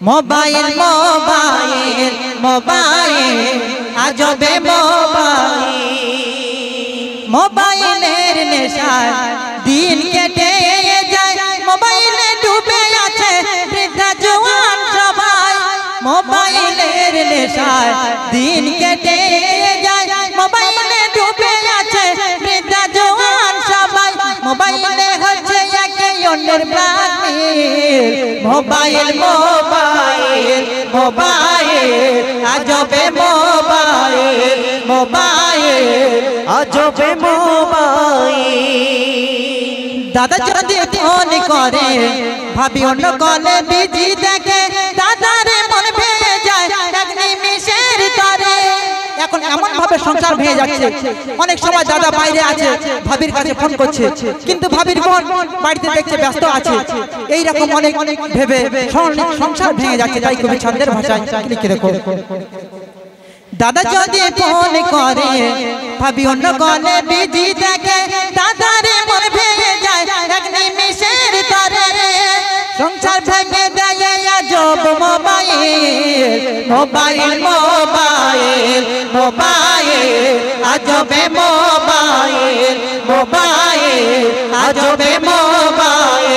Mobile mobile mobile আজবে মোবাইলের নেশায় দিন কেটে যায়, মোবাইলে ডুবে আছে বৃদ্ধা জওয়ান সবাই। মোবাইলের নেশায় দিন কেটে যায়, মোবাইলে ডুবে আছে বৃদ্ধা জওয়ান সবাই। মোবাইলে হচ্ছে একে অন্যের ব্ল্যাকমেইল। মোবাইল মোবাইল মোবাইল আজবে মোবাইল মোবাইল আজবে মোবাইল। দাদা যদি ফোন করে ভাবি অন্য কলে বিজি দেখে, দাদারে মন ভেঙে যায় এক নিমিষের তরে। এখন এমন ভাবে সংসার ভেঙে যাচ্ছে, অনেক সময় দাদা বাইরে আছে ভাবির কাছে ফোন করছে, কিন্তু ভাবির বোন বাড়িতে দেখছে ব্যস্ত আছে। এই রকম অনেক ভেবে সংসার ভেঙে যাচ্ছে। তাই কবি ছন্দের ভাষায় লিখে রেখো, দাদা যদি ফোন করে ভাবি অন্য কলে বিজি দেখে, দাদারে মন ভেঙে যায় এক নিমিষের তরে। সংসার ভেঙে দেয় আজব মোবাইল। মোবাইল মোবাইল মোবাইল আজবে মোবাইল মোবাইল আজবে মোবাইল।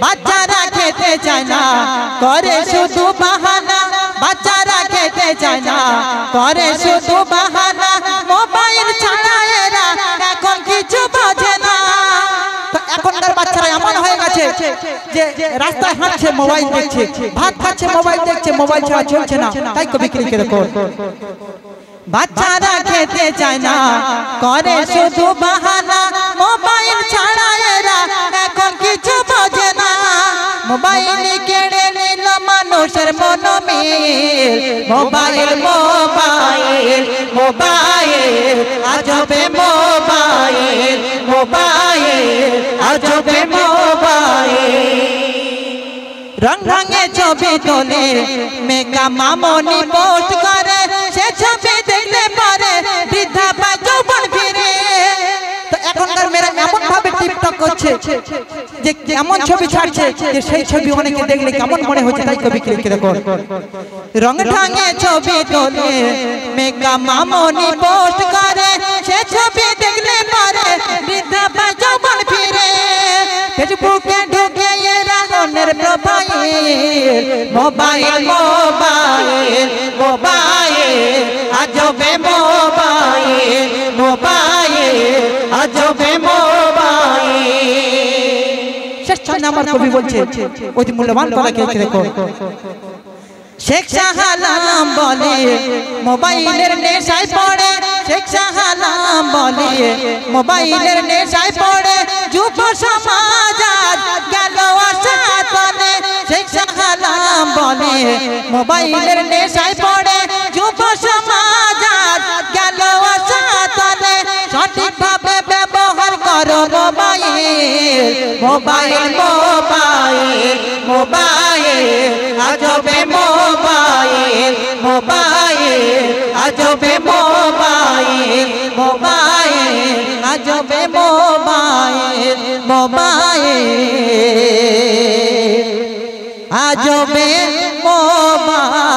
বাচ্চারা খেতে চায় না করে শুধু বাহানা, বাচ্চারা খেতে চায় না করে শুধু বাহানা। মোবাইল ছাড়া এরা এখন কিছু বোঝে না। এখনকার বাচ্চারা এমন হয়ে গেছে যে রাস্তায় হাঁটছে মোবাইল দেখছে, ভাত খাচ্ছে মোবাইল দেখছে, মোবাইল ছাড়া চলছে না। তাই কবি লিখে দেখো, বাচ্চারা খেতে চায় না করে শুধু বাহানা, মোবাইল ছাড়া এরা এখন কিছু বোঝে না। মোবাইল কেড়ে নিল মানুষের মনোমিল। মোবাইল মোবাইল মোবাইল আজবে মোবাইল মোবাইল আজবে মোবাইল। রং রঙে ছবি তোলে মেঘা মামনি পোস্ট করে, সে ছবি দেখলে পরে বৃদ্ধা পায় যৌবন ফিরে। তো এখনকার মেয়েরা এমন ভাবে টিকটক করছে যে এমন ছবি ছাড়ছে যে সেই ছবি অনেকে দেখলে কেমন মনে হচ্ছে। তাই কবি লিখে দেখো, রং ঢঙে ছবি তোলে মেঘা মামনি পোস্ট করে, সে ছবি দেখলে পরে বৃদ্ধা পায় যৌবন ফিরে। ফেসবুকে ঢুকে এরা অন্যের প্রোফাইল। মোবাইল মোবাইল মোবাইল আজবে মোবাইল মোবাইল আজবে মোবাইল। শেষ ছয় নাম্বার কবি বলছে, অতি মূল্যবান কথা কে দেখো, শেখ শাহআলম বলে মোবাইলের নেশায় পড়ে, শেখ শাহআলম বলে মোবাইলের নেশায় পড়ে যুব সমাজ গেল আশাতলে। শেখ শাহআলম বলে মোবাইলের নেশায় পড়ে যুব সমাজ গেল আশাতলে। সঠিকভাবে ব্যবহার করো মোবাইল। মোবাইল মোবাইল মোবাইল আজবে মোবাইল মোবাইল আজবে মোবাইল মোবাইল আজবে মোবাইল মোবাইল আজবে মোবাইল।